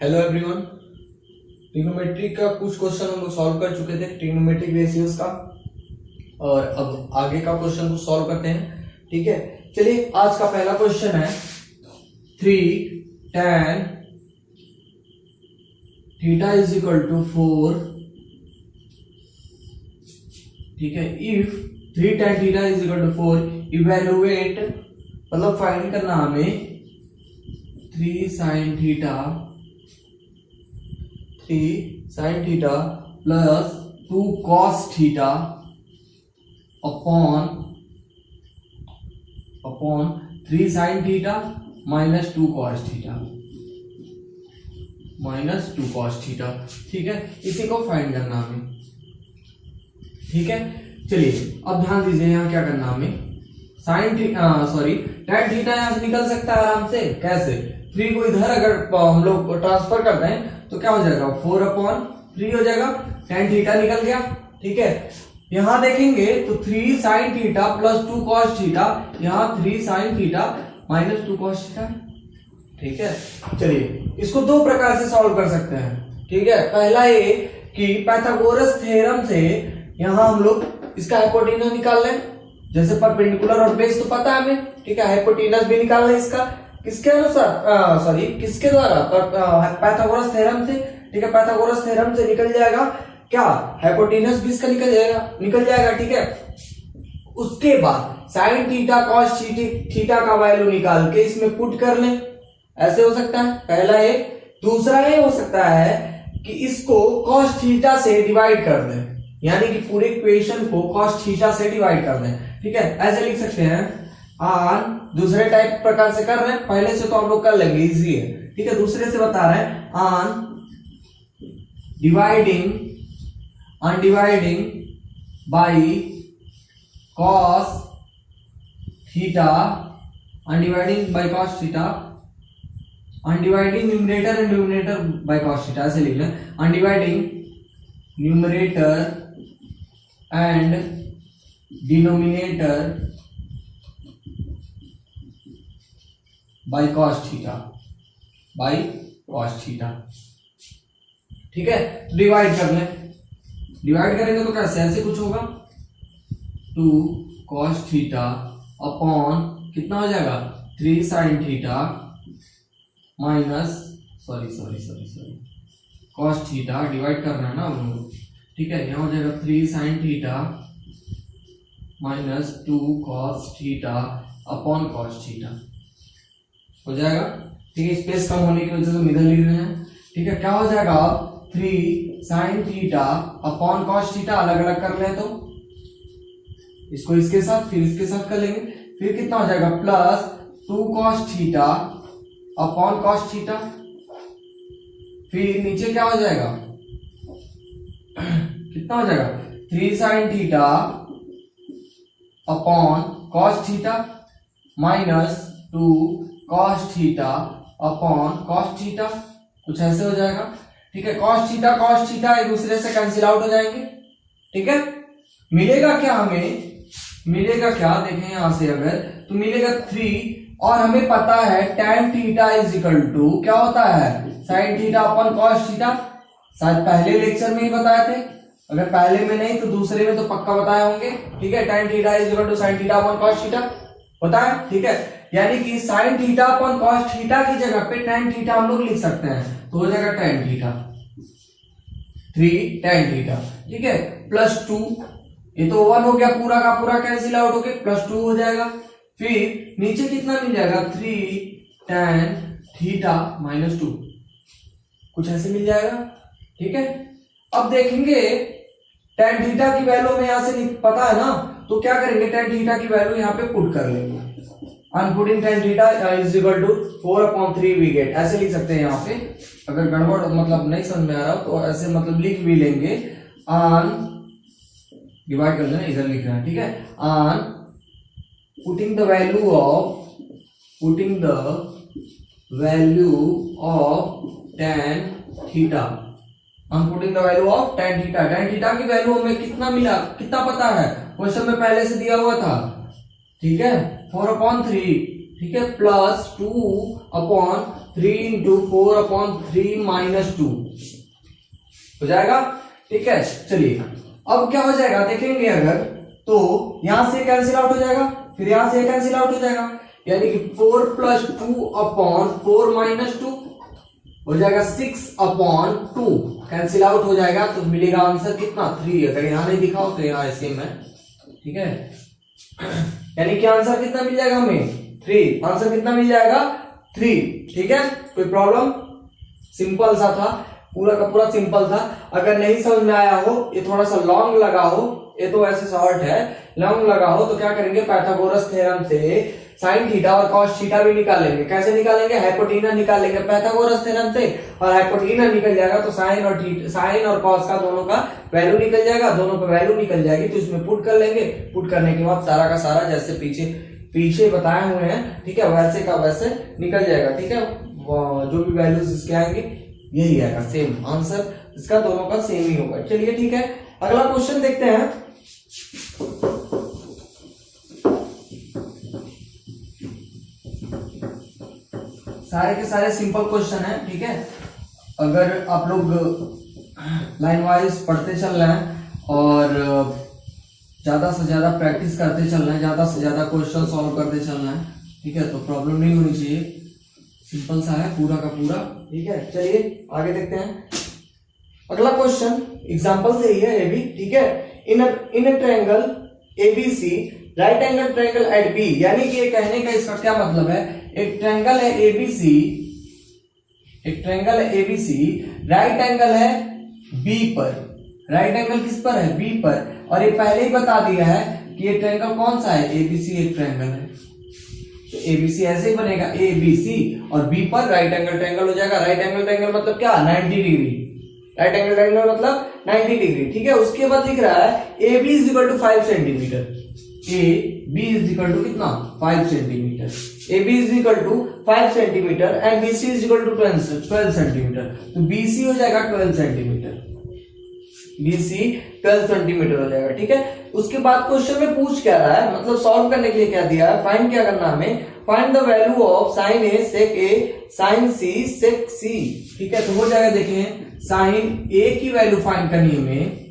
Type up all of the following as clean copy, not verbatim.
Hello everyone. Trigonometry का कुछ question हम लोग सॉल्व कर चुके थे, ट्रिग्नोमेट्रिक रेशियोज का, और अब आगे का क्वेश्चन को सॉल्व करते हैं। ठीक है, चलिए आज का पहला क्वेश्चन है 3 tan theta is equal to 4। ठीक है, if 3 tan theta is equal to 4, evaluate मतलब फाइंड करना हमें 3 sin theta plus 2 cos theta upon 3 sin theta minus 2 cos theta. ठीक है, इसी को फाइंड करना हमें। ठीक है, चलिए अब ध्यान दीजिए यहाँ क्या करना हमें। tan थीटा यहाँ से निकल सकता है आराम से। कैसे? 3 को इधर अगर हम लोग ट्रांसफर करते हैं तो क्या हो जाएगा, 4/3 हो जाएगा। tan थीटा निकल गया। ठीक है, यहां देखेंगे तो 3 sin theta plus 2 cos theta, यहाँ 3 sin theta minus 2 cos theta. ठीक है, चलिए इसको दो प्रकार से सॉल्व कर सकते हैं। ठीक है, पहला ये कि पाइथागोरस थ्योरम से यहां हम लोग इसका हाइपोटेनस निकाल लें। जैसे परपेंडिकुलर और बेस तो पता है हमें। ठीक है, हाइपोटेनस भी निकाल लें इसका किसके अनुसार, किसके द्वारा, पाइथागोरस थ्योरम से। ठीक है, पाइथागोरस थ्योरम से निकल जाएगा क्या, हाइपोटेनस भी इसका निकल जाएगा। ठीक है, उसके बाद साइन थीटा कॉस थीटा का वैल्यू निकाल के इसमें पुट कर लें। ऐसे हो सकता है पहला ये। दूसरा ये हो सकता है कि इसको कॉस थीटा से डिवाइड कर दें, यानी कि पूरे इक्वेशन को कॉस थीटा से डिवाइड कर दें। ठीक है, ऐसे लिख सकते हैं। ऑन दूसरे टाइप प्रकार से कर रहे हैं, पहले से तो हम लोग कर लेंगे, इजी है। ठीक है, दूसरे से बता रहे हैं। On dividing by cos theta, on dividing by cos theta, on dividing numerator and denominator by cos theta, ऐसे लिख लें। On dividing numerator and denominator by cos theta. ठीक है, डिवाइड कर लें। डिवाइड करेंगे तो कैसे, ऐसे कुछ होगा, 2 cos थीटा अपॉन कितना हो जाएगा, 3 sin theta minus cos theta, divide करना है ना हम लोग। ठीक है, यहां हो जाएगा 3 sin theta minus 2 cos theta upon cos theta हो जाएगा। ठीक है, स्पेस कम होने की वजह से मिडल लिख रहे हैं। ठीक है, क्या हो जाएगा, 3 sin theta upon cos theta अलग अलग कर रहे हैं तो इसको इसके साथ फिर इसके साथ कर लेंगे। फिर कितना हो जाएगा, plus 2 cos theta upon cos theta. फिर नीचे क्या हो जाएगा, कितना हो जाएगा, 3 sin theta upon cos theta minus 2 cos theta upon cos theta, कुछ ऐसे हो जाएगा। ठीक है, cos थीटा एक दूसरे से कैंसिल आउट हो जाएंगे। ठीक है, मिलेगा क्या हमें, मिलेगा क्या, देखें यहां से अगर तो मिलेगा 3, और हमें पता है tan theta is equal to क्या होता है, sin theta upon cos theta. शायद पहले लेक्चर में ही बताए थे, अगर पहले में नहीं तो दूसरे में तो पक्का बताए होंगे। ठीक है, tan theta is equal to sin theta upon cos theta होता है। ठीक है, यानी कि sin theta upon cos theta की जगह पे tan थीटा हम लोग लिख सकते हैं, तो हो जाएगा tan थीटा, 3 tan थीटा। ठीक है, प्लस 2, ये तो 1 हो गया, पूरा का पूरा कैंसिल आउट हो गया, प्लस 2 हो जाएगा। फिर नीचे कितना मिल जाएगा, 3 tan थीटा माइनस 2, कुछ ऐसे मिल जाएगा। ठीक है, अब देखेंगे tan थीटा की वैल्यू में यहां से पता है ना, तो क्या करेंगे, tan थीटा की वैल्यू यहाँ पे पुट कर लेंगे। On putting tan theta is equal to 4/3 we get, ऐसे लिख सकते हैं यहाँ पे। अगर गड़बड़ मतलब नहीं समझ में आ रहा तो ऐसे मतलब लिख भी लेंगे। ऑन डिवाइड कर देना, इधर लिख रहे हैं। ठीक है, on putting the value of tan theta, हम putting the value of tan theta की वैल्यू हमें कितना मिला, कितना पता है, क्वेश्चन में पहले से दिया हुआ था। ठीक है, 4/3 ठीक है, प्लस 2/3 इंटू 4/3 माइनस 2 हो जाएगा। ठीक है, चलिए अब क्या हो जाएगा देखेंगे, अगर तो यहां से कैंसिल आउट हो जाएगा, फिर यहां से कैंसिल आउट हो जाएगा, यानी कि 4 + 2/4 माइनस 2 हो जाएगा 6/2 कैंसिल आउट हो जाएगा। तो मिलेगा आंसर कितना 3। अगर यहां नहीं दिखा हो तो यहाँ ऐसे में, ठीक है, यानी कि आंसर कितना मिल जाएगा हमें 3। आंसर कितना मिल जाएगा 3। ठीक है, कोई प्रॉब्लम, सिंपल सा था, पूरा का पूरा सिंपल था। अगर नहीं समझ में आया हो, ये थोड़ा सा लॉन्ग लगा हो, ये तो वैसे शॉर्ट है, लॉन्ग लगा हो तो क्या करेंगे, पाइथागोरस थ्योरम से साइन थीटा और कॉस थीटा भी निकालेंगे। कैसे निकालेंगे, हाइपोटेनस निकालेंगे पाइथागोरस थ्योरम से, और हाइपोटेनस निकल जाएगा तो साइन और कॉस का दोनों का वैल्यू निकल जाएगा, दोनों का वैल्यू निकल जाएगी तो इसमें पुट कर लेंगे। पुट करने के बाद सारा का सारा जैसे पीछे बताए हुए हैं, ठीक है, वैसे का वैसे निकल जाएगा। ठीक है, जो भी वैल्यूज इसके आएंगे यही आएगा, सेम आंसर इसका दोनों का सेम ही होगा। चलिए ठीक है, अगला क्वेश्चन देखते हैं। सारे के सारे सिंपल क्वेश्चन है। ठीक है, अगर आप लोग लाइन वाइज पढ़ते चल रहे हैं और ज्यादा से ज्यादा प्रैक्टिस करते चल रहे हैं, ज्यादा से ज्यादा क्वेश्चन सॉल्व करते चल रहे हैं, ठीक है, तो प्रॉब्लम नहीं होनी चाहिए, सिंपल सा है पूरा का पूरा। ठीक है, चलिए आगे देखते हैं। अगला क्वेश्चन एग्जांपल से ही है ये भी। ठीक है, in a triangle ABC right angle triangle at B, यानी कि ये कहने का इसका क्या मतलब है, एक ट्रायंगल है एबीसी, एक ट्रायंगल है एबीसी, राइट एंगल है बी पर, राइट एंगल किस पर है, बी पर, और ये पहले ही बता दिया है कि ये ट्रायंगल कौन सा है, एबीसी एक ट्रायंगल है, तो एबीसी ऐसे ही बनेगा एबीसी, और बी पर राइट एंगल ट्रायंगल हो जाएगा। राइट एंगल ट्रायंगल मतलब क्या, 90 डिग्री, राइट एंगल ट्रायंगल मतलब 90 डिग्री। ठीक है, उसके बाद लिख रहा है A B is equal to 5 centimetre, A B is equal to कितना 5 centimetre, A B is equal to 5 centimetre and B C is equal to 12 centimetre, तो बी सी हो जाएगा 12 सेंटीमीटर, बी सी 12 सेंटीमीटर हो जाएगा। ठीक है, उसके बाद क्वेश्चन में पूछ क्या रहा है, मतलब सॉल्व करने के लिए क्या दिया है, फाइंड क्या करना हमें, find the value of sine A sec A sine C sec C. ठीक है, तो हो जाएगा, देखें साइन ए की वैल्यू फाइंड करनी हमें,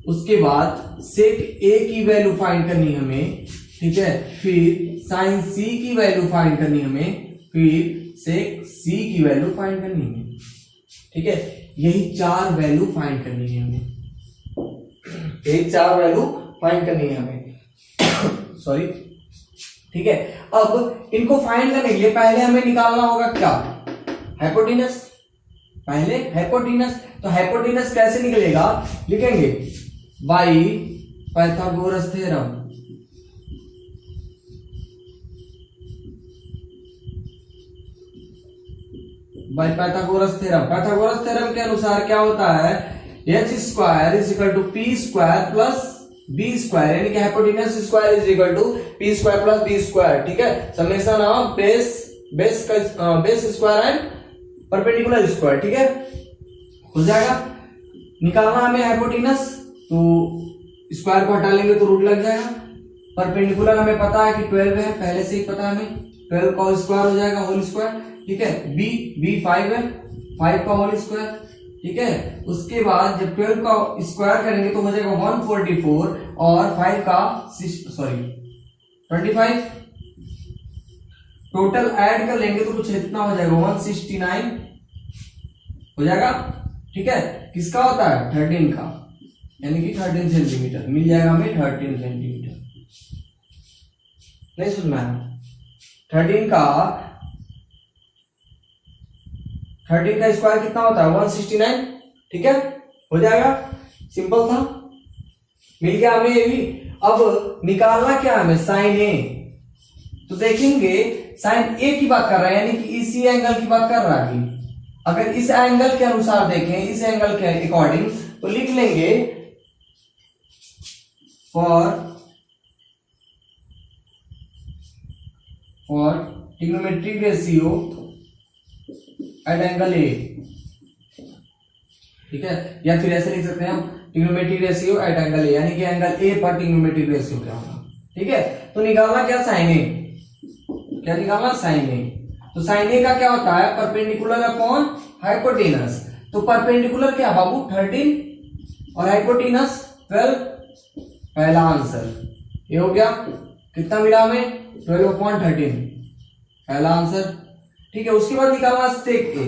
उसके बाद सेक ए की वैल्यू फाइंड करनी हमें, ठीक है, फिर साइन सी की वैल्यू फाइंड करनी हमें, फिर सेक सी की वैल्यू फाइंड करनी है। ठीक है, यही 4 वैल्यू फाइंड करनी है हमें, यही 4 वैल्यू फाइंड करनी है हमें सॉरी। ठीक है, अब इनको फाइंड करने के लिए पहले हमें निकालना होगा क्या, हाइपोटेनस, पहले हाइपोटेनस। तो हाइपोटेनस कैसे निकलेगा, लिखेंगे by Pythagoras theorem, by Pythagoras theorem. Pythagoras theorem के अनुसार क्या होता है, H square is equal to P square plus B square, यानी कि hypotenuse square is equal to P square plus B square. ठीक है, summation of base square and perpendicular square. ठीक है, हो जाएगा। निकालना हमें हाइपोटेनस, तो स्क्वायर को हटा लेंगे तो रूट लग जाएगा। परपेंडिकुलर हमें पता है कि 12 है, पहले से ही पता है हमें, 12 का स्क्वायर हो जाएगा होल स्क्वायर। ठीक है, बी 5 है, 5 का होल स्क्वायर। ठीक है, उसके बाद जब 12 का स्क्वायर करेंगे तो हो जाएगा 144 और 5 का 25, टोटल ऐड कर लेंगे तो कुछ इतना हो जाएगा 169 हो जाएगा। ठीक है, किसका होता है 13 का, यानी कि 13 सेंटीमीटर मिल जाएगा हमें, 13 सेंटीमीटर। नहीं सुनना है, 13 का स्क्वायर कितना होता है 169। ठीक है, हो जाएगा, सिंपल था, मिल गया हमें ये भी। अब निकालना क्या हमें, साइन ए। तो देखेंगे साइन ए की बात कर रहा है, यानी कि इसी एंगल की बात कर रहा है। अगर इस एंगल के अनुसार देखें, इस एंगल के अकॉर्डिंग, तो लिख लेंगे for trigonometric ratio at angle A. ठीक है, या फिर ऐसे लिख सकते हैं हम trigonometric ratio at angle A, यानी कि एंगल ए पर ट्रिग्नोमेट्रिक रेशियो क्या होगा। ठीक है, तो निकालना क्या साइन ए, क्या निकालना, साइन ए। तो साइन ए का क्या होता है, परपेंडिकुलर अपॉन हाइपोटेनस। तो परपेंडिकुलर क्या बाबू 13 और हाइपोटेनस 12, पहला आंसर ये हो गया। कितना मिला हमें, 12/13, पहला आंसर। ठीक है, उसके बाद निकालना सेक ए।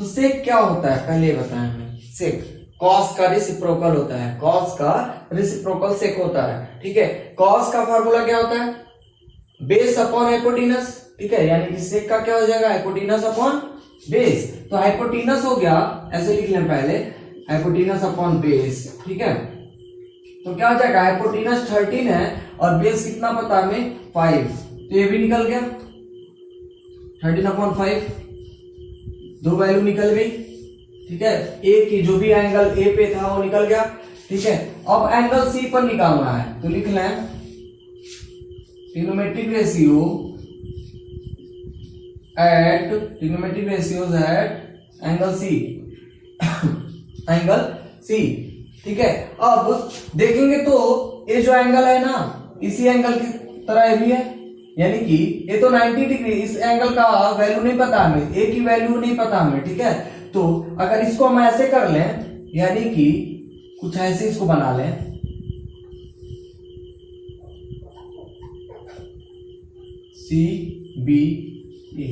तो सेक क्या होता है पहले बताएं हमें। सेक कॉस का रेसिप्रोकल होता है, कॉस का रेसिप्रोकल सेक होता है। ठीक है, कॉस का फार्मूला क्या होता है, बेस अपॉन हाइपोटेनस। ठीक है, यानी कि सेक का क्या हो जाएगा, हाइपोटेनस अपॉन बेस। तो हाइपोटेनस हो गया, ऐसे लिख लें पहले, हाइपोटेनस अपॉन बेस। ठीक है, तो क्या हो जाएगा, हाइपोटेनस 13 है और बेस कितना पता हमें 5, तो ये भी निकल गया 13/5, दो वैल्यू निकल गई। ठीक है, ए की जो भी एंगल ए पे था वो निकल गया। ठीक है, अब एंगल सी पर निकालना है, तो लिख लें trigonometric ratio at angle C angle C. ठीक है, अब देखेंगे तो ये जो एंगल है ना, इसी एंगल की तरह ये भी है, यानी कि ये तो 90 डिग्री, इस एंगल का वैल्यू नहीं पता हमें, ए की वैल्यू नहीं पता हमें। ठीक है, तो अगर इसको हम ऐसे कर लें, यानी कि कुछ ऐसे इसको बना लें, सी बी ए।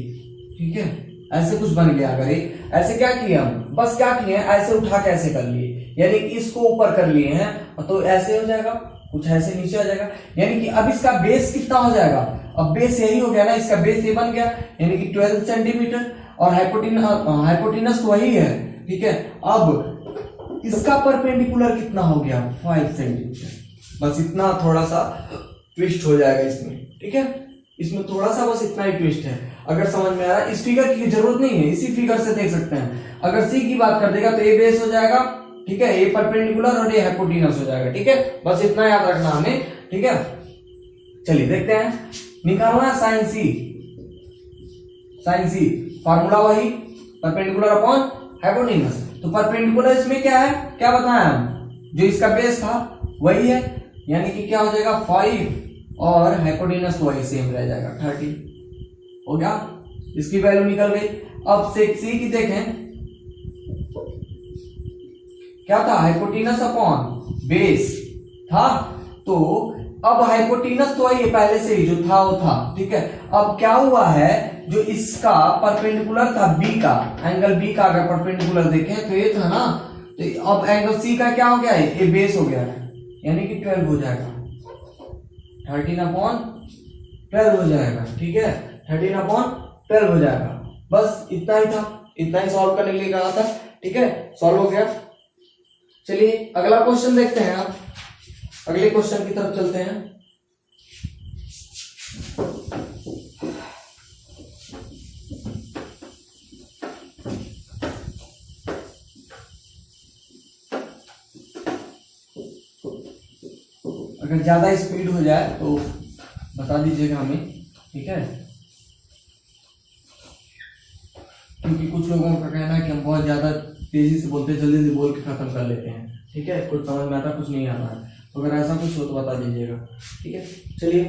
ठीक है, ऐसे कुछ बन गया। अगर ऐसे क्या किए हम, बस क्या किए, ऐसे उठा के ऐसे कर लिए, यानी कि इसको ऊपर कर लिए हैं, तो ऐसे हो जाएगा, कुछ ऐसे नीचे आ जाएगा। यानी कि अब इसका बेस कितना हो जाएगा, अब बेस यही हो गया ना, इसका बेस ये बन गया, यानी कि 12 सेंटीमीटर, और हाइपोटेनस वही है। ठीक है, अब इसका परपेंडिकुलर कितना हो गया, 5 सेंटीमीटर। बस इतना थोड़ा सा ट्विस्ट हो जाएगा इसमें। ठीक है, इसमें थोड़ा सा बस इतना ही ट्विस्ट है। अगर समझ में आ रहा है, इस फिगर की जरूरत नहीं है, इसी फिगर से देख सकते हैं। अगर सी की बात कर देगा तो ये बेस हो जाएगा। ठीक है, ये परपेंडिकुलर और ये हाइपोटेनस हो जाएगा। ठीक है, बस इतना याद रखना हमें। ठीक है, चलिए देखते हैं, निकालना है साइन सी। साइन सी फार्मूला वही, परपेंडिकुलर अपॉन हाइपोटेनस। तो परपेंडिकुलर इसमें क्या है, क्या बताया हम, जो इसका बेस था वही है, यानी कि क्या हो जाएगा 5, और हाइपोटेनस वही सेम रह जाएगा 30। हो गया, इसकी वैल्यू निकल गई। अब सेक सी की देखें, क्या था, हाइपोटेनस अपॉन बेस था, तो अब हाइपोटेनस तो है पहले से ही जो था वो था। ठीक है, अब क्या हुआ है, जो इसका परपेंडिकुलर था बी का, एंगल बी का अगर परपेंडिकुलर देखें तो ये था ना, तो अब एंगल सी का क्या हो गया है, ये बेस हो गया है, यानी कि 12 हो जाएगा, 13/12 हो जाएगा। ठीक है, 13/12 हो जाएगा। बस इतना ही था, इतना ही सॉल्व करने के लिए कहा था। ठीक है, सॉल्व हो गया। चलिए अगला क्वेश्चन देखते हैं। आप अगले क्वेश्चन की तरफ चलते हैं। अगर ज्यादा स्पीड हो जाए तो बता दीजिएगा हमें। ठीक है, क्योंकि कुछ लोगों का कहना है कि हम बहुत ज्यादा तेजी से बोलते हैं, जल्दी से बोल के खत्म कर लेते हैं। ठीक है, कुछ समझ में आता, कुछ नहीं आता है, तो अगर ऐसा कुछ हो तो बता दीजिएगा। ठीक है, चलिए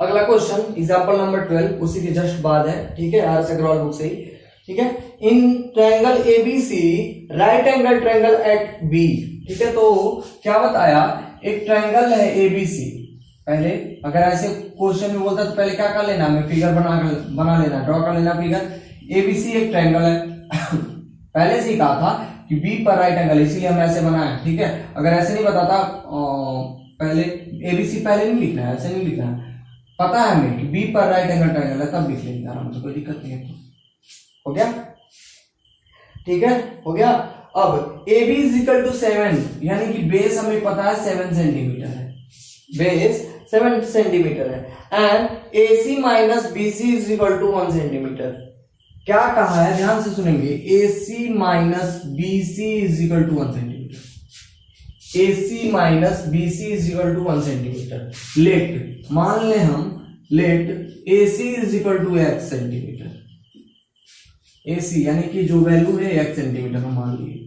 अगला क्वेश्चन एग्जांपल नंबर 12 उसी के जस्ट बाद है। ठीक है, आर अग्रवाल बुक से ही। ठीक है, in triangle ABC right angle triangle at B. ठीक है, तो क्या बताया, एक ट्रायंगल है एबीसी। पहले अगर ऐसे क्वेश्चन में बोलता तो पहले क्या कर लेना, हमें फिगर बना लेना, ड्रॉ कर लेना फिगर। एबीसी एक ट्रायंगल है पहले से ही कहा था कि बी पर राइट एंगल, इसीलिए हम ऐसे बनाए। ठीक है, अगर ऐसे नहीं बताता, पहले एबीसी पहले नहीं लिखना है, ऐसे नहीं लिखना है, पता है हमें कि बी पर राइट एंगल ट्रायंगल है, तब लिख लेंगे आराम से, कोई दिक्कत नहीं है। हो गया, ठीक है, हो गया। अब A B is equal to 7, यानी कि बेस हमें पता है 7 सेंटीमीटर है, बेस 7 सेंटीमीटर है, and A C minus B C is equal to 1 centimetre. क्या कहा है, ध्यान से सुनेंगे, A C minus B C is equal to 1 centimetre. A C minus B C is equal to 1 centimetre. Let मान ले हम, let A C is equal to x centimetre. A C यानी कि जो वैल्यू है x सेंटीमीटर में मान लिए।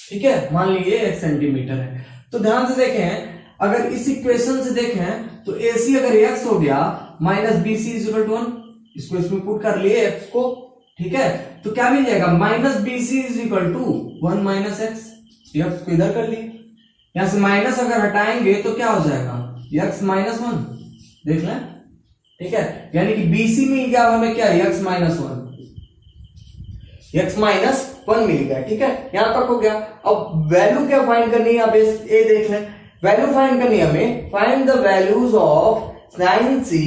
ठीक है, मान लिए x सेंटीमीटर है। तो ध्यान से देखें, अगर इस इक्वेशन से देखें तो AC अगर x हो गया minus B C is equal to 1, इसको इसमें पुट कर लिए x को, ठीक है, तो क्या मिल जाएगा minus B C is equal to 1 minus x, x को इधर कर लिए, यहां से माइनस अगर हटाएंगे तो क्या हो जाएगा x माइनस 1, देख लें, ठीक है, यानी कि BC मिल गया हमें क्या x माइनस 1, x माइनस 1 मिल गया, ठीक है, यहां तक हो गया। अब वैल्यू क्या फाइंड करनी है, अब ये देख लें, वैल्यू फाइंड करनी है हमें, find the values of sine C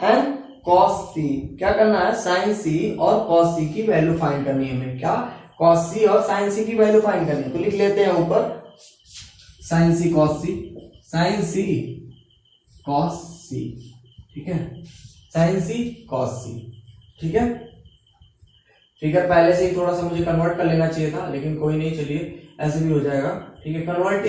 and cos C, क्या करना है, साइन सी और कॉस सी की वैल्यू फाइंड करनी है हमें, क्या, कॉस सी और साइन सी की वैल्यू फाइंड करनी है, तो लिख लेते हैं ऊपर साइन सी कॉस सी, साइन सी कॉस सी, ठीक है, साइन सी कॉस सी, ठीक है। फिगर पहले से ही थोड़ा सा मुझे कन्वर्ट कर लेना चाहिए था, लेकिन कोई नहीं, चलिए ऐसे भी हो जाएगा, ठीक है। कन्वर्ट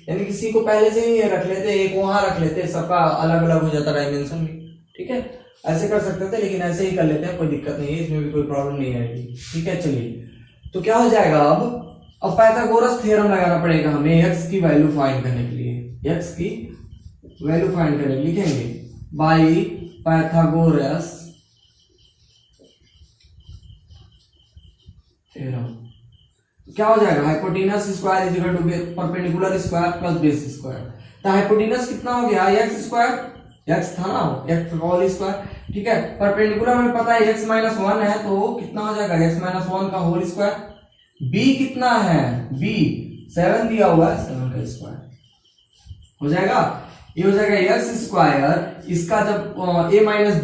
यानी किसी को पहले से ही रख लेते, एक वहां रख लेते, सबका अलग अलग हो जाता डायमेंशन भी, ठीक है, ऐसे कर सकते थे, लेकिन ऐसे ही कर लेते हैं, कोई दिक्कत नहीं है, इसमें भी कोई प्रॉब्लम नहीं आएगी, ठीक है। चलिए तो क्या हो जाएगा, अब पाइथागोरस थ्योरम लगाना पड़ेगा हमें x की वैल्यू फाइंड करने के लिए, x की वैल्यू फाइंड करने लिखेंगे बाई पाइथागोरस थ्योरम, क्या हो जाएगा, hypotenuse square is equal to perpendicular square plus base square, तो हाइपोटेनस कितना हो गया x स्क्वायर, x था ना, x होल स्क्वायर, ठीक है, परपेंडिकुलर हमें पता है x माइनस 1 है, तो कितना हो जाएगा x माइनस 1 का होल स्क्वायर, b कितना है, b 7 दिया हुआ है, 7 का स्क्वायर हो जाएगा, ये हो जाएगा x स्क्वायर, इसका जब a minus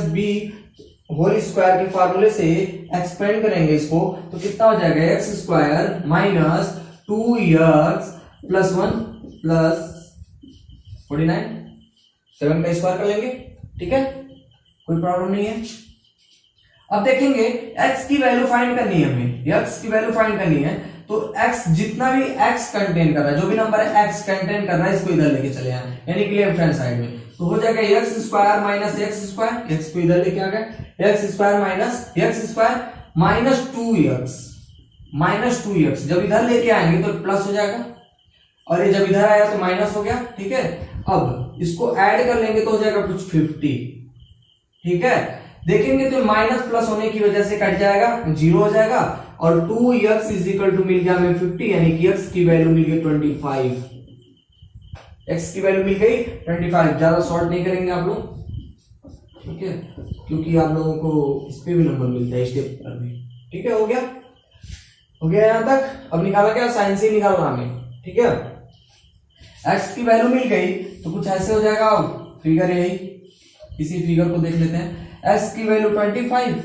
B whole square के फार्मूले से एक्सपेंड करेंगे इसको, तो कितना हो जाएगा x square minus 2x plus 1 plus 49, 7 का स्क्वायर कर लेंगे, ठीक है, कोई प्रॉब्लम नहीं है। अब देखेंगे x की वैल्यू फाइंड करनी है हमें, x की वैल्यू फाइंड करनी है, तो x जितना भी x कंटेन कर रहा है, जो भी नंबर है x कंटेन कर रहा है, इसको इधर लेके चले आए, यानी कि लेफ्ट हैंड साइड में, तो हो जाएगा x square minus x square, x को इधर लेके आ गए, एक्स स्क्वायर माइनस 2x, जब इधर लेके आएंगे तो प्लस हो जाएगा, और ये जब इधर आया तो माइनस हो गया, ठीक है। अब इसको ऐड कर लेंगे तो हो जाएगा कुछ 50, ठीक है, देखेंगे तो माइनस प्लस होने की वजह से कट जाएगा, 0 हो जाएगा, और 2x इज इक्वल टू मिल गया हमें 50, यानी कि x की वैल्यू मिल गई 25, x की वैल्यू मिल गई 25, ज्यादा शॉर्ट नहीं करेंगे आप लोग, ठीक है, क्योंकि आप लोगों को इस पे भी नंबर मिलता है स्टेप पर भी, ठीक है, हो गया यहां तक। अब निकाला क्या, साइन सी निकालना हमें, ठीक है, x की वैल्यू मिल गई तो कुछ ऐसे हो जाएगा, फिगर यही, इसी फिगर को देख लेते हैं, x की वैल्यू 25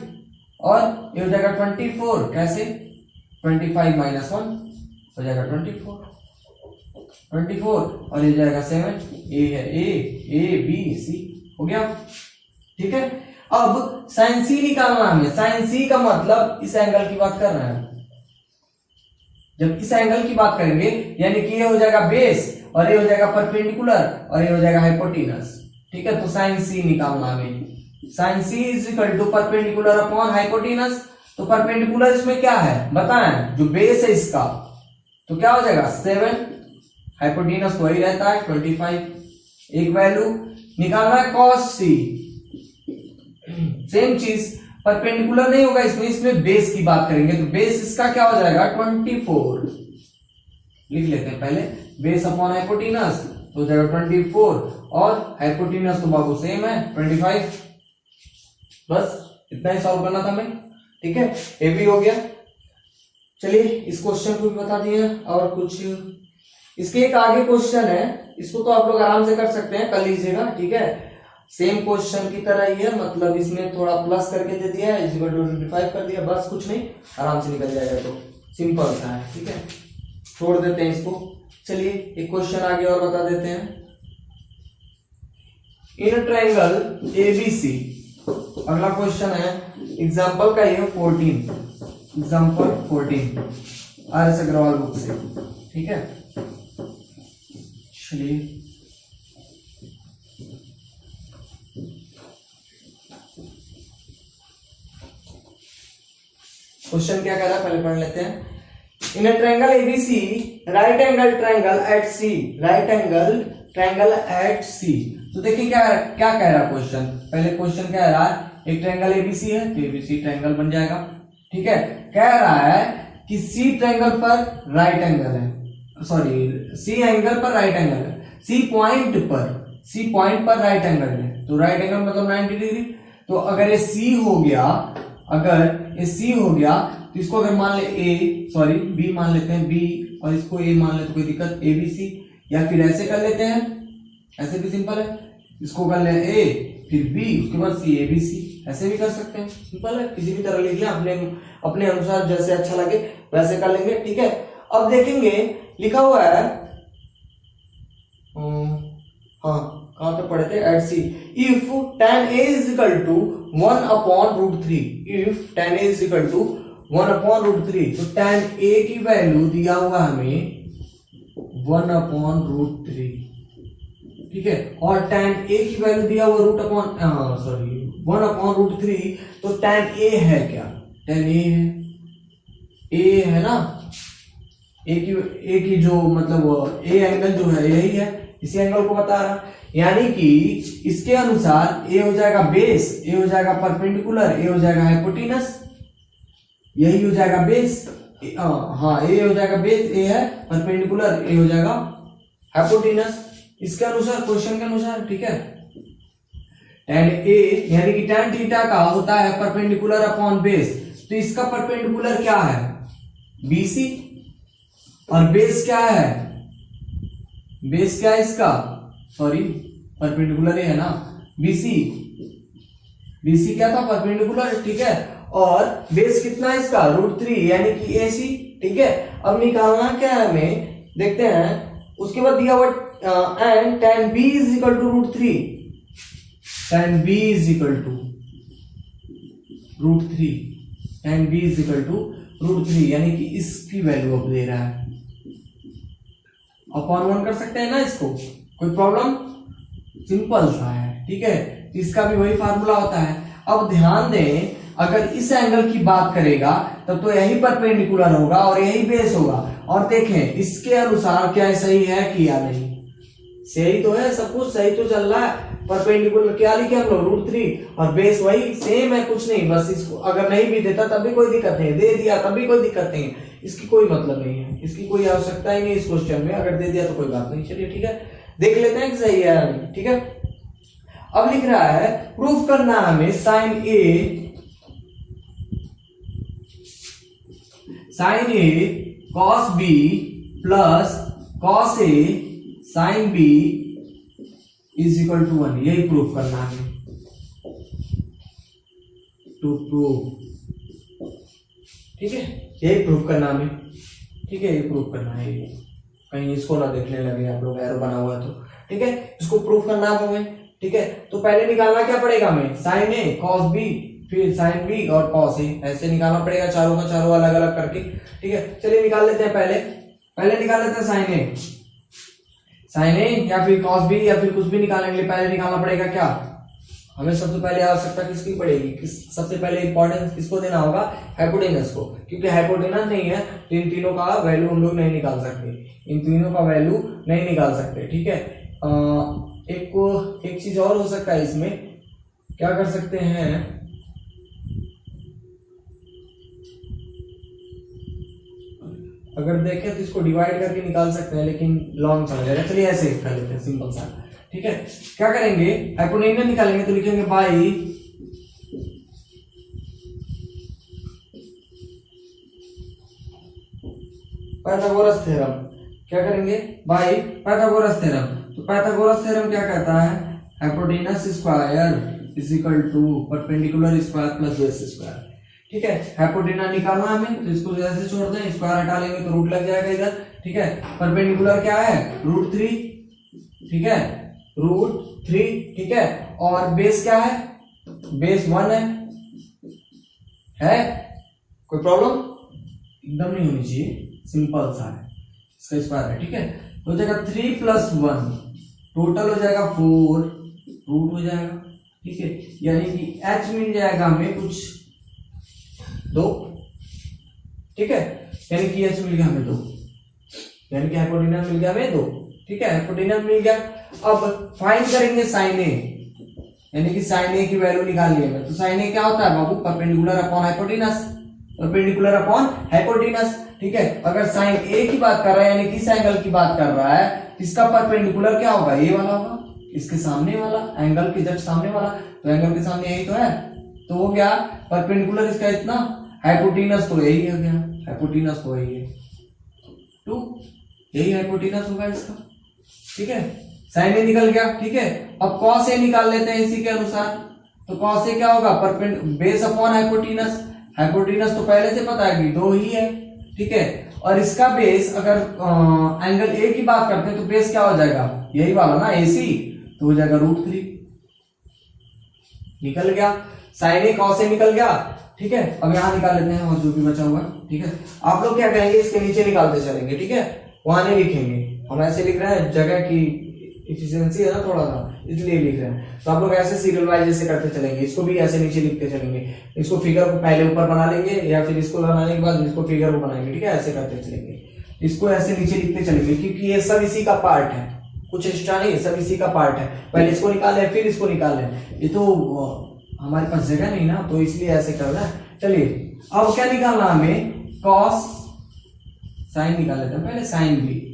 और ये हो जाएगा 24, कैसे, 25 माइनस 1 हो जाएगा 24 और ये जाएगा 7, ए है ए बी सी, हो गया, ठीक है। अब साइन सी निकालना हमें, साइन सी का मतलब इस एंगल की बात कर रहे हैं, जब इस एंगल की बात करेंगे यानी कि ये हो जाएगा बेस और ये हो जाएगा परपेंडिकुलर और ये हो जाएगा हाइपोटेनस, ठीक है, तो साइन सी निकालना हमें, sine C is equal to perpendicular upon hypotenuse, तो परपेंडिकुलर इसमें क्या है बताएं, जो बेस है इसका, तो क्या हो जाएगा 7, हाइपोटेनस वही रहता है 25, एक वैल्यू निकालना है कॉस सी, सेम चीज, परपेंडिकुलर नहीं होगा इसमें बेस की बात करेंगे, तो बेस इसका क्या हो जाएगा 24, लिख लेते हैं पहले, बेस अपॉन हाइपोटेनस तो हो जाएगा 24 और हाइपोटेनस तो बाबू सेम है 25, बस इतना ही सॉल्व करना था हमें, ठीक है, ये भी हो गया। चलिए इस क्वेश्चन को भी बता दिए, और कुछ इसके एक आगे क्वेश्चन है, इसको तो आप लोग आराम से कर सकते हैं, कर लीजिएगा, ठीक है, सेम क्वेश्चन की तरह ही है, मतलब इसमें थोड़ा प्लस करके दे दिया है, 25 कर दिया, बस कुछ नहीं, आराम से निकल जाएगा, तो सिंपल सा है, ठीक है, छोड़ देते हैं इसको। चलिए एक क्वेश्चन आगे और बता देते हैं, इन ट्रायंगल एबीसी, अगला क्वेश्चन है एग्जाम्पल का, ये 14, example 14 R S Agarwal book से, ठीक है। चलिए क्वेश्चन क्या कह रहा है पहले पढ़ लेते हैं, in a triangle ABC right angle triangle at C, right angle triangle at C. तो देखिए क्या क्या कह रहा है क्वेश्चन। पहले क्वेश्चन कह रहा है एक ट्रायंगल एबीसी है तो एबीसी ट्रायंगल बन जाएगा। ठीक है, कह रहा है कि सी ट्रायंगल पर राइट एंगल है, सॉरी सी एंगल पर राइट एंगल है, सी पॉइंट पर राइट एंगल है। तो राइट एंगल मतलब 90 डिग्री। तो अगर ये सी हो गया, अगर ये सी हो गया तो इसको अगर मान ले ए, सॉरी बी मान लेते हैं, बी और इसको ए मान ले तो कोई दिक्कत, ए बी सी। या फिर ऐसे कर लेते हैं, ऐसे भी सिंपल है, इसको कर ले ए फिर बी उसके बाद सी, ए बी सी, ऐसे भी कर सकते हैं, सिंपल है। किसी भी तरह लिख लें, अपने अपने अनुसार जैसे अच्छा लगे वैसे कर लेंगे। ठीक है, अब देखेंगे लिखा हुआ है, हाँ कहां पे पढ़े थे, at C, if tan a is equal to 1 upon root 3, if tan a is equal to 1 upon root 3, तो tan a की वैल्यू दिया हुआ हमें 1 upon root 3। ठीक है, और tan a की वैल्यू दिया हुआ root upon, sorry 1 upon root 3, तो tan a है क्या, tan a है, a है ना, a की जो मतलब a एंगल जो है यही है, इसी एंगल को बता रहा। यानी कि इसके अनुसार ए हो जाएगा बेस, ए हो जाएगा परपेंडिकुलर, ए हो जाएगा हाइपोटेनस, यही हो जाएगा बेस, हाँ ए हो जाएगा बेस, ए है परपेंडिकुलर, ए हो जाएगा हाइपोटेनस, इसके अनुसार, क्वेश्चन के अनुसार। ठीक है, tan ए यानी कि tan थीटा का होता है परपेंडिकुलर अपॉन बेस, तो इसका परपेंडिकुलर क्या है, BC, और बेस क्या है, बेस क्या है इसका, सॉरी परपेंडिकुलर है ना, BC, BC क्या था, परपेंडिकुलर। ठीक है, और बेस कितना है इसका, √3 यानी कि AC। ठीक है, अब निकालना क्या है हमें, देखते हैं। उसके बाद दिया हुआ and tan B is equal to √3, tan B is equal to √3, tan B is equal to √3 यानी कि इसकी वैल्यू अब दे रहा है, अपॉन 1 कर सकते हैं ना इसको, कोई प्रॉब्लम, सिंपल सा है। ठीक है, इसका भी वही फार्मूला होता है। अब ध्यान दें, अगर इस एंगल की बात करेगा तब तो यही परपेंडिकुलर होगा और यही बेस होगा। और देखें इसके अनुसार क्या सही है कि या नहीं, सही तो है, सब कुछ सही तो चल रहा है। परपेंडिकुलर क्या लिखे हम लोग, √3, और बेस वही सेम है, कुछ नहीं, बस इसको अगर नहीं भी देता तब भी कोई दिक्कत नहीं, दे दिया तब भी कोई दिक्कत नहीं है, इसकी कोई मतलब नहीं है, इसकी कोई आवश्यकता ही नहीं इस क्वेश्चन में, अगर दे दिया तो कोई बात नहीं। चलिए ठीक है, देख लेते हैं कि सही है या नहीं। ठीक है, अब लिख रहा है प्रूफ करना हमें sin a cos b plus cos a sin b is equal to 1, यही प्रूफ करना है, टू प्रूफ। ठीक है, यही प्रूफ करना हमें। ठीक है, ये प्रूफ करना है, कहीं इसको ना देखने लगे आप लोग, एरो बना हुआ है तो। ठीक है, इसको प्रूफ करना है हमें। ठीक है, तो पहले निकालना क्या पड़ेगा हमें, sin a cos b, फिर sin b और cos a, ऐसे निकालना पड़ेगा चारों का चारों अलग अलग करके। ठीक है, चलिए निकाल लेते हैं, पहले निकाल लेते हैं sin a या फिर cos b या फिर कुछ भी निकालने के लिए पहले निकालना पड़ेगा क्या, हमें सबसे पहले आवश्यकता किसकी पड़ेगी, सबसे पहले इंपॉर्टेंस किसको देना होगा, हाइपोटेनस को, क्योंकि हाइपोटेनस नहीं है तो इन तीनों का वैल्यू हम लोग नहीं निकाल सकते, इन तीनों का वैल्यू नहीं निकाल सकते। ठीक है, एक चीज और हो सकता है इसमें, क्या कर सकते हैं, अगर देखें तो इसको डिवाइड करके निकाल सकते हैं, लेकिन लॉन्ग चला जाएगा। चलिए ऐसे कर लेते हैं, सिंपल सा। ठीक है, क्या करेंगे, हाइपोटेनस निकालेंगे तो लिखेंगे बाई पाइथागोरस थ्योरम। क्या करेंगे, बाई पाइथागोरस थ्योरम। तो पाइथागोरस थ्योरम क्या कहता है, hypotenuse square is equal to perpendicular square plus base square. ठीक है, हाइपोटेनस निकालना हमें, तो इसको जैसे छोड़ दें, स्क्वायर हटा लेंगे तो रूट लग जाएगा इधर। ठीक है, परपेंडिकुलर क्या है, √3। ठीक है, √3। ठीक है, और बेस क्या है, बेस 1 है, कोई प्रॉब्लम एकदम नहीं होनी चाहिए, सिंपल सा है, इसका स्क्वायर है। ठीक है, हो जाएगा 3 + 1, टोटल हो जाएगा 4, रूट हो जाएगा। ठीक है, यानी कि h मिल जाएगा हमें कुछ 2। ठीक है, यानी कि एच मिल गया हमें 2, यानी कि हाइपोटेनस मिल गया हमें 2। ठीक है, हाइपोटेनस मिल गया। अब फाइंड करेंगे साइन ए, यानी कि साइन ए की वैल्यू निकालनी है। तो साइन ए क्या होता है बाबू, perpendicular upon hypotenuse, perpendicular upon hypotenuse. ठीक है, अगर साइन ए की बात कर रहा है यानी किस एंगल की बात कर रहा है, इसका परपेंडिकुलर क्या होगा, ये वाला होगा, इसके सामने वाला, एंगल के जस्ट सामने वाला। तो एंगल के सामने यही तो है, तो हो गया परपेंडिकुलर इसका इतना, हाइपोटेनस तो यही हो गया, हाइपोटेनस तो यही है 2, यही हाइपोटेनस होगा इसका। ठीक है, साइन ए निकल गया। ठीक है, अब कॉस ए निकाल लेते हैं इसी के अनुसार। तो कॉस ए क्या होगा, बेस अपॉन हाइपोटेनस, हाइपोटेनस तो पहले से पता है कि 2 ही है। ठीक है, और इसका बेस अगर एंगल ए की बात करते हैं तो बेस क्या हो जाएगा, यही वाला ना AC, तो हो जाएगा √3। निकल गया, साइन ए कॉस ए निकल गया। ठीक है, अब यहां निकाल लेते हैं और जो भी बचा हुआ। ठीक है, आप लोग क्या कहेंगे, इसके नीचे निकालते चलेंगे। ठीक है, वहां नहीं लिखेंगे, हम ऐसे लिख रहे हैं, जगह की इफिशियंसी है ना थोड़ा सा, इसलिए लिख रहे हैं। तो आप लोग ऐसे सीरियल वाइज जैसे करते चलेंगे, इसको भी ऐसे नीचे लिखते चलेंगे। इसको फिगर को पहले ऊपर बना लेंगे, या फिर इसको बनाने के बाद इसको फिगर को बनाएंगे। ठीक है, ऐसे करते चलेंगे, इसको ऐसे नीचे लिखते चलेंगे, क्योंकि ये सब इसी का पार्ट है, कुछ एक्स्ट्रा नहीं, सब इसी का पार्ट है। पहले इसको निकाल लें फिर इसको निकाल लें, ये तो हमारे पास जगह नहीं ना, तो इसलिए ऐसे कर रहा है। चलिए अब क्या निकालना हमें, कॉस, साइन निकाल लेते हैं पहले, sine B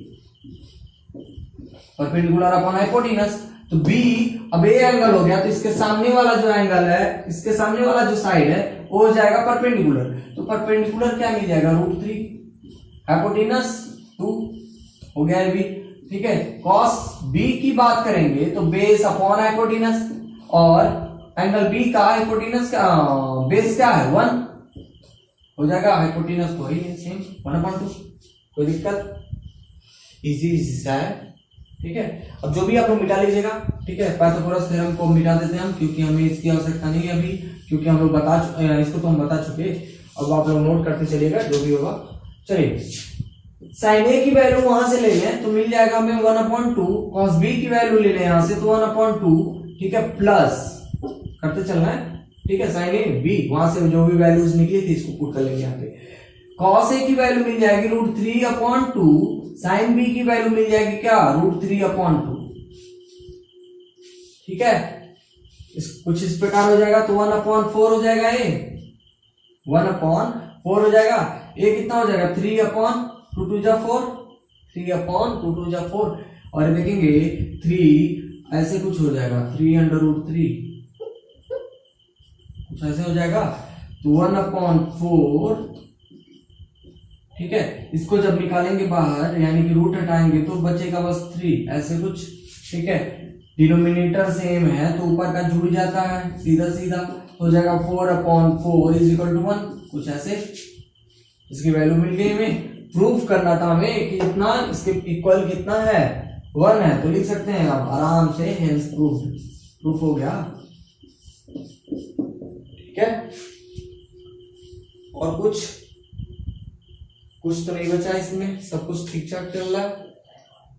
perpendicular upon hypotenuse. तो बी, अब ए एंगल हो गया, तो इसके सामने वाला जो एंगल है, इसके सामने वाला जो साइड है वो हो जाएगा परपेंडिकुलर। तो परपेंडिकुलर क्या मिल जाएगा, √3, हाइपोटेनस 2 हो गया है बी। ठीक है, कॉस बी की बात करेंगे तो बेस अपॉन हाइपोटेनस, और एंगल बी का हाइपोटेनस का बेस क्या है 1 हो जाएगा, हाइपोटेनस तो वही है सेम 1/2। कोई दिक्कत, इजी सा है। ठीक है, अब जो भी आप लोग मिटा लीजिएगा। ठीक है, पाइथागोरस थ्योरम को मिटा देते हैं हम, क्योंकि हमें इसकी आवश्यकता नहीं है अभी, क्योंकि हम लोग इसको तो हम बता चुके। अब आप लोग नोट करते चलिएगा जो भी होगा। चलिए, साइन ए की वैल्यू वहां से ले लें तो मिल जाएगा हमें 1/2, कॉस बी की वैल्यू ले लें यहां से तो 1/2। ठीक है, प्लस करते चलना है। ठीक है, साइन ए बी, वहां से जो भी वैल्यूज निकली थी इसको पुट कर लेंगे यहाँ पे। कॉस ए की वैल्यू मिल जाएगी √3/2, साइन बी की वैल्यू मिल जाएगी क्या, √3/2। ठीक है, कुछ इस प्रकार हो जाएगा, तो 1/4 हो जाएगा, ये 1/4 हो जाएगा। ये कितना हो जाएगा, 3/2 3/2 और देखेंगे 3 ऐसे कुछ हो जाएगा, 3/√3 कुछ ऐसे हो जाएगा, तो 1/4। ठीक है, इसको जब निकालेंगे बाहर, यानी कि रूट हटाएंगे तो बचेगा बस 3 ऐसे कुछ। ठीक है, डिनोमिनेटर सेम है तो ऊपर का जुड़ जाता है, सीधा सीधा हो जाएगा 4/4 = 1 कुछ ऐसे। इसकी वैल्यू मिल गई हमें। प्रूफ करना था हमें कि इतना इसके इक्वल कितना है, 1 है, तो लिख सकते हैं आप आराम से, हेंस प्रूफ हो गया। ठीक है, और कुछ तो नहीं बचा इसमें, सब कुछ ठीक ठाक चल रहा है।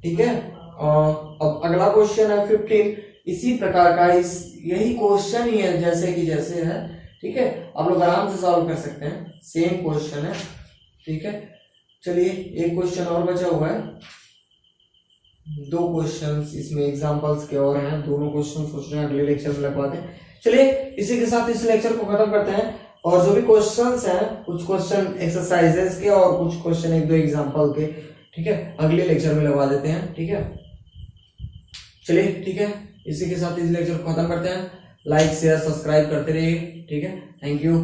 ठीक है, अब अगला क्वेश्चन है 15, इसी प्रकार का, यही क्वेश्चन ही है जैसे कि जैसे है। ठीक है, आप लोग आराम से सॉल्व कर सकते हैं, सेम क्वेश्चन है। ठीक है, चलिए एक क्वेश्चन और बचा हुआ है, 2 क्वेश्चंस इसमें एग्जांपल्स के और हैं, दोनों क्वेश्चन सोच रहे हैं अगले लेक्चर में लगवाते हैं। चलिए इसी के साथ इस लेक्चर को खत्म करते हैं, और जो भी क्वेश्चंस हैं, कुछ क्वेश्चन एक्सरसाइजेस के और कुछ क्वेश्चन 1-2 एग्जांपल के, ठीक है, अगले लेक्चर में लगवा देते हैं। ठीक है, चलिए ठीक है, इसी के साथ इस लेक्चर को खत्म करते हैं। लाइक शेयर सब्सक्राइब करते रहिए। ठीक है, थैंक यू।